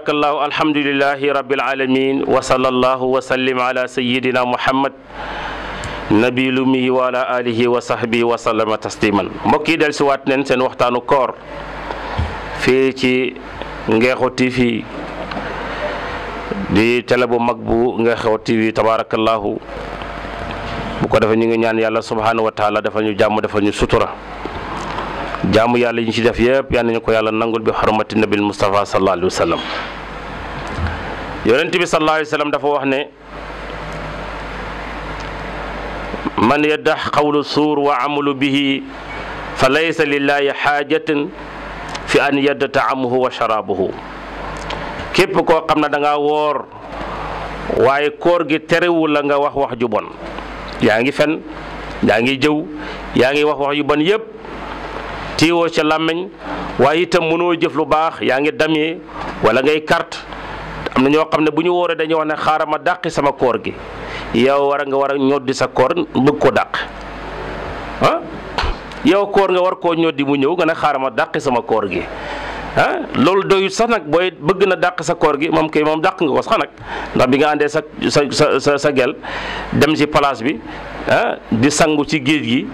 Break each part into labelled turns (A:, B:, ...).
A: tabarakallahu alhamdulillahi rabbil alamin wa sallallahu wa sallim ala sayyidina muhammad nabi lumihi wa ala alihi wa sahbihi wa sallama tasliman. mbokk yi del si waat neen seen waxtaanu koor fii ci Ngexo TV di télé bu mag bu Ngexo TV tabarakallahu. bu ko defee ñu ngi ñaan yàlla subhanahu wa taala defal ñu jàmm defal ñu sutura jàmm yàlla yi ñu ci def yëpp yal nañu ko yàlla nangul bi xormati nabil Mustafa sallallahu alayhi wa sallam. yonent bi sallallahu alayhi wa sallam dafa wax ne man yaddax qawlu suur wa amalu bihi fa laysa lillahi xaajatin fi an yadda taamuhu wa sharaabuhu. képp koo xam ne da ngaa woor waaye koor gi terewul la nga wax ju bon. yaa ngi fen yaa ngi jëw yaa ngi wax yu bon yëpp tiiwoo ca làmmiñ waaye itam mënoo jëf lu baax yaa ngi damee wala ngay carte. am na ñoo xam ne bu ñu wooree dañuy wax ne xaaral ma dàqi sama koor gi yow nga war a ñoddi sa koor bëgg ko dàq ah yow koor nga war koo ñoddi mu ñëw nga ne xaaral ma dàqi sama koor gi ah loolu doyut sax nag booy bëgg na dàq sa koor gi moom kay moom dàq nga ko sax nag ndax bi nga àndee sa gel dem ci place bi ah di sangu ci géej gi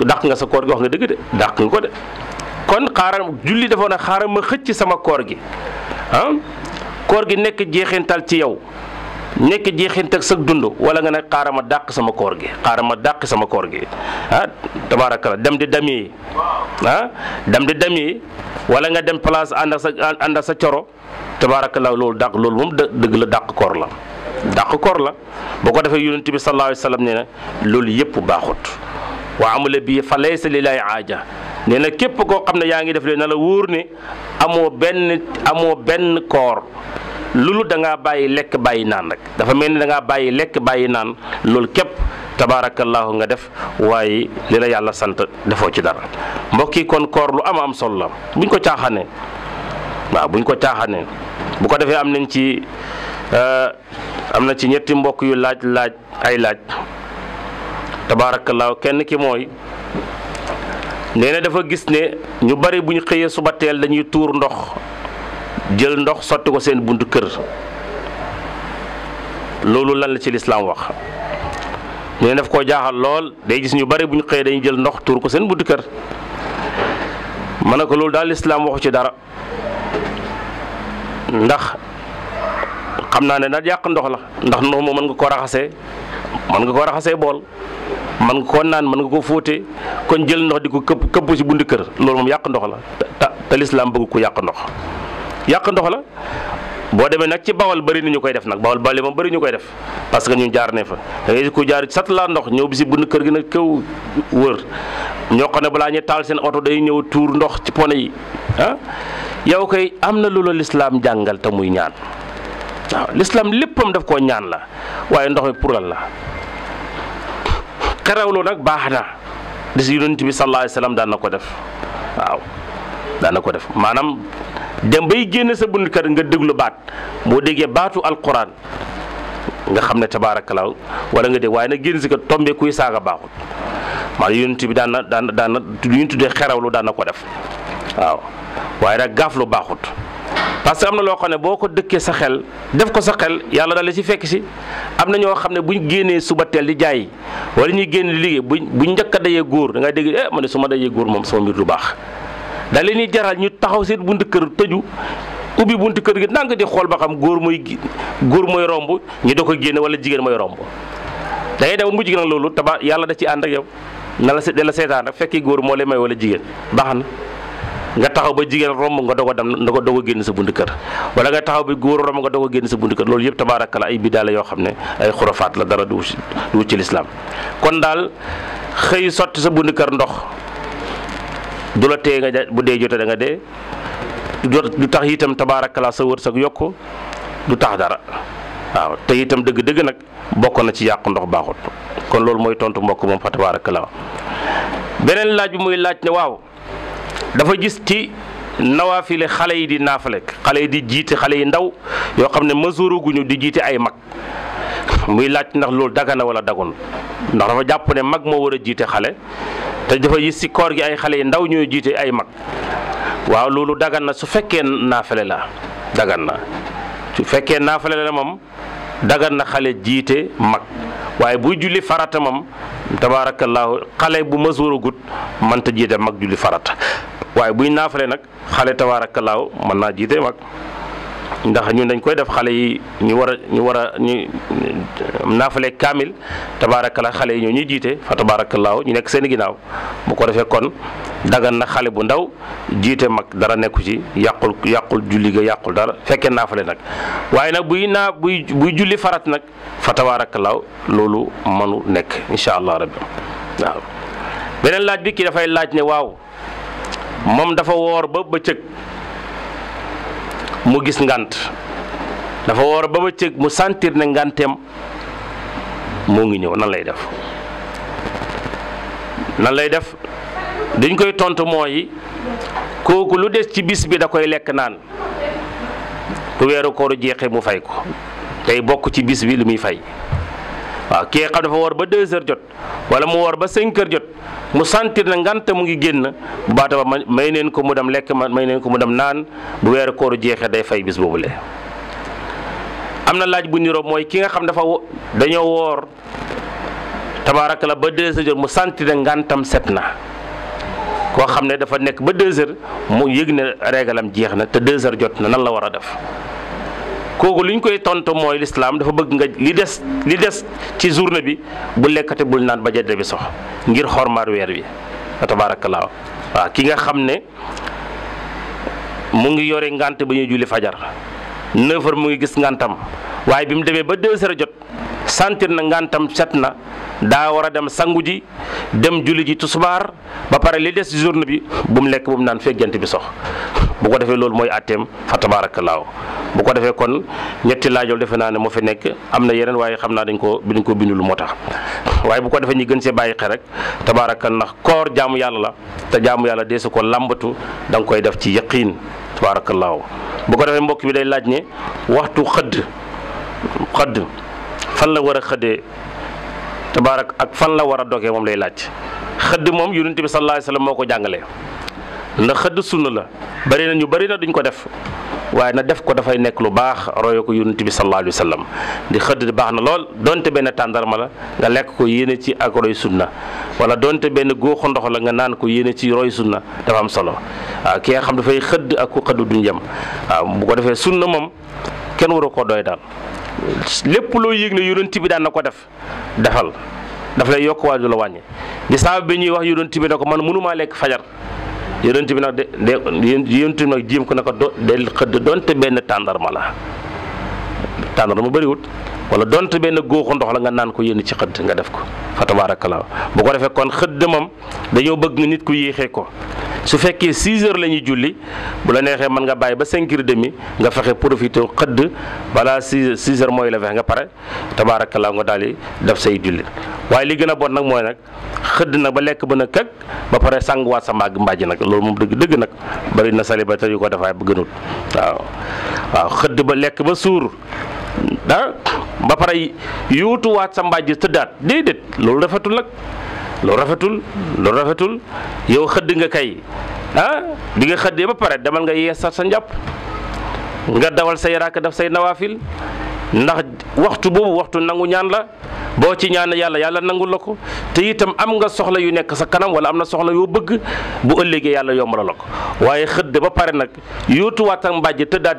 A: dàq nga sa koor gi wax nga dëgg de dàq nga ko de. kon xaaral julli dafa ne xaaral ma xëcc sama koor gi ah koor gi nekk jeexintal ci yow nekk jeexintal sa dund wala nga ne xaaral ma dàq sama koor gi xaaral ma dàq sama koor gi ah tabaarakalla dem di dami ah dem di dami wala nga dem place ànd ak sa coro tabaarakalla loolu dàq loolu moom dëgg la dàq koor la dàq koor la boo ko defee yonent bi sallallahu alayhi wa sallam nee na loolu yëpp baaxut waa amula bii fa laysa lillahi aaja nee na képp koo xam ne yaa ngi def leen na la wóor ne amoo benn koor loolu da ngaa bàyyi lekk bàyyi naan rek dafa mel ni da ngaa bàyyi lekk bàyyi naan loolu képp tabaarakallahu nga def waaye li la yàlla sant defoo ci dara. mbokk yi kon koor lu am solo la buñ ko caaxaanee waaw buñ ko caaxaanee bu ko defee am na ci ñetti mbokk yu laaj ay laaj tabaarakallahu kenn ki mooy nee na dafa gis ne ñu bari bu ñu xëyee suba teel dañuy tuur ndox jël ndox sotti ko seen buntu kër loolu lan la ci lislaam wax. ñu ne daf koo jaaxal lool day gis ñu bari bu ñu xëyee dañuy jël ndox tuur ko seen buntu kër ma ne ko loolu daal lislaam waxu ci dara ndax xam naa ne nag yàq ndox la ndax ndox moom mën nga koo raxasee bool mën nga koo naan mën nga koo fóote kon jël ndox di ko këpp ci buntu kër loolu moom yàq ndox la te lislaam bëgg ko yàq ndox la. boo demee nag ci bawal bëri na ñu koy def nag bawal bale moom bëri ñu koy def parce que ñun jaar ne fa da ngay ko jaar sat laa ndox ñëw bi si buntu kër gi nag kaw wër ñoo xam ne balaa ñu taal seen oto day ñëw tuur ndox ci pone yi ah yow koy am na lu la lislaam jàngal te muy ñaan waaw lislaam léppam daf koo ñaan la waaye ndox mi pour lan la. xerawlu nag baax na dis yonent bi sallallahu alayhi wa sallam daan na ko def waaw daan na ko def maanaam dem bay génn sa bunt kër nga déglu baat boo déggee baatu alquran nga xam ne tabaarakallaa wala nga dégg waaye nag génn si ko tombé kuy saaga baaxut maanaam yonent bi daan na lu ñu tuddee xerawlu daan na ko def waaw waaye nag gaaf lu baaxut parce que am na loo xam ne boo ko dëkkee sa xel def ko sa xel yàlla daal la ci fekk si. am na ñoo xam ne buñ génnee suba teel di jaay wala ñuy génn di liggéey buñ njëkk a dayee góor da ngay dégg ma ne su ma dayee góor moom sama mbir du baax. da leen di jaral ñu taxaw seen buntu kër tëju ubbi buntu kër gi nang di xool ba xam góor mooy romb ñu doo ko génne wala jigéen mooy romb da ngay dem mujj gi nag loolu yàlla da ci ànd ak yow na la seetaan rek fekki góor moo lay may wala jigéen baax na nga taxaw ba jigéen romb nga doog a dem nga doog a génn sa buntu kër wala nga taxaw ba góor romb nga doog a génn sa buntu kër loolu yëpp tabaarakalla ay bidaa la yoo xam ne ay xurafaat la dara du ci lislaam kon daal xëy sotti sa buntu kër ndox du la tee nga bu dee jotee da nga dee du tax itam tabaarakalla sa wërsëg yokku du tax dara waaw te itam dëgg-dëgg nag bokk na ci yàq ndox baaxut kon loolu mooy tontu mbokk moom fa tabaarakalla beneen laaj bi muy laaj ne waaw dafa gis ci nawaafile xale yi di naafale xale yi di jiite xale yi ndaw yoo xam ne mesure guñu di jiite ay mag muy laaj ndax loolu dagana wala dagun ndax dafa jàpp ne mag moo war a jiite xale te dafa gis ci koor gi ay xale yi ndaw ñooy jiite ay mag waaw loolu dagan na su fekkee naafale la dagan na su fekkee naafale la moom dagan na xale jiite mag waaye buy julli farata moom tabaarakallaahu xale bu masuragut mënta jiite mag julli farata waaye buy naafale nag xale tabaarakallaahu mën naa jiite mag ndax ñun dañ koy def xale yi ñu war a naafale kaamil tabaarakallaahu xale yi ñoo ñuy jiite fa tabaarakallaahu ñu nekk seen ginnaaw bu ko defee kon dagan na xale bu ndaw jiite mag dara nekku ci yàqul julli ga yàqul dara fekkee naafale nag waaye nag buy julli farat nag fa tabaarakallaahu loolu mënu nekk insha allah rabbi waaw. beneen laaj bi kii dafay laaj ne waaw moom dafa woor ba bëccëg mu gis ngant dafa woor ba bëccëg mu sentir ne nganteem moo ngi ñëw nan lay def dañ koy tontu mooy kooku lu des ci bis bi da koy lekk naan ku weeru kooru jeexee mu fay ko tey bokk ci bis bi li muy fay waaw kii xam dafa woor ba 2 heures jot wala mu woor ba 5 heures jot mu sentir na ngante mu ngi génn bu baata ba may neen ko mu dem lekk may neen ko mu dem naan bu weeru kooru jeexee day fay bis boobule. am na laaj bu niroo mooy ki nga xam dañoo woor tabaaraka la ba 2 heures jot mu sentir na ngantam set na koo xam ne dafa nekk ba 2 heures mu yëg ne régalam jeex na te 2 heures jot na nan la war a def kooku li ñu koy tontu mooy lislaam dafa bëgg nga li des ci journée bi bu lekkate bul naan ba jant bi sox ngir xormaar weer wi tabaarakallaa waaw ki nga xam ne mu ngi yore ngant ba ñuy julli fajar 9 heures mu ngi gis ngantam waaye bi mu demee ba 2 heures jot sentir na ngantam set na daa war a dem sangu ji dem julli ji tusubaar ba pare li des ci journée bi bu mu lekk bu mu naan fekk jant bi sox bu ko defee loolu mooy atteem fa tabaarakallaahu bu ko defee kon ñetti laajool defe naa ne moo fi nekk am na yeneen waaye xam naa dañ ko bindul moo tax waaye bu ko defee ñi gën see bàyyi xel rek tabaaraka ndax koor jaamu yàlla la te jaamu yàlla deesu ko làmbatu da nga koy def ci yaqiin tabaarakallaahu bu ko defee mbokk bi day laaj ne waxtu xëdd fan la war a xëddee tabaarak ak fan la war a dogee moom lay laaj xëdd moom yonent bi sallallaahu alayhi wa sallam moo ko jàngalee ndax xëdd sunna la bari na duñ ko def waaye na def ko dafay nekk lu baax royo ko yonent bi sallallaahu alayhi wa sallam di xëdd baax na lool donte benn tàndarma la nga lekk ko yéene ci ak roy sunna wala donte benn góoxu ndox la nga naan ko yéene ci roy sunna dafa am solo waaw ki nga xam dafay xëdd ak ku xëdd duñ yem waaw bu ko defee sunna moom kenn waru ko doy daal lépp loo yëg ne yonent bi daan na ko defal daf lay yokk waa du la wàññi di saaba bi ñuy wax yonent bi ne ko man mënumaa lekk fajar yonent bi nag yonent bi nag jéem ko ne ko del xëdd donte benn tàndarma la tàndarma bëriwut wala donte benn góoxu ndox la nga naan ko yéen ci xëdd nga def ko fa tabaarakallaa bu ko defee kon xëdd moom dañoo bëgg nit ku yéexee ko su fekkee 6 heures la ñuy julli bu la neexee mën nga bàyyi ba 5 heures demi nga fexe profité xëdd balaa 6 heures mooy la fexe nga pare tabaarakallaa nga daal di def say julli waaye li gën a bon nag mooy nag xëdd nag ba lekk ba na këg ba pare sanguwaat sa mbàjj nag loolu moom dëgg nag bari na célibataire yu ko defaay ba gënul waaw xëdd ba lekk ba suur ba pare yuutuwaat sa mbàjj tëddaat déedéet loolu rafetul nag loolu rafetul yow xëdd nga kay bi nga xëddee ba pare demal nga yeesal sa njàpp nga dawal say raaka def say nawaafil ndax waxtu boobu waxtu nangu ñaan la boo ci ñaan yàlla nangul la ko te itam am nga soxla yu nekk sa kanam wala am na soxla yoo bëgg bu ëllëgee yàlla yombal la ko waaye xëdd ba pare nag yóotuwaat ak mbàjj tëddaat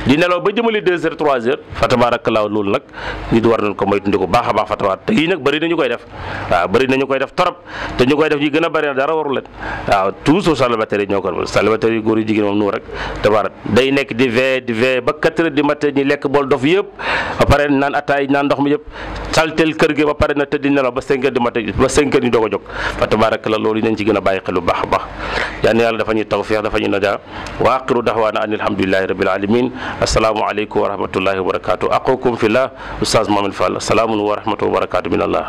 A: di nelaw ba jëmali 2 heures 3 heures fa tabaarakallaa loolu nag nit war nañ ko moytandiku baax a baax fa tabaar te yii nag bëri nañu koy def waaw bëri nañu koy def torop te ñu koy def ñi gën a bëri na dara waru leen waaw toujours célibataire yi ñoo ko célibataire yi góor yu jigéen moom nu rek tabaar day nekk di veillé ba 4 heures du matin ñi lekk bool dof yëpp ba pare naan ataay naan ndox mi yëpp saltel kër gi ba pare na tëddi nelaw ba 5 heures du matin ba 5 heures ñu doog a jóg fa tabaarakallaa loolu nañ ci gën a bàyyi xel bu baax a baax yal na yàlla dafa ñuy tawfiix dafa ñu najaa wa aqiru daxwaana an alhamdulillahi rabbil alamin assalaamu aleykum wa rahmatullahi wa barakatuh aqukum fillah oustaz Mohamed Fall salaamun wa rahmatullahi wa barakatuh min allah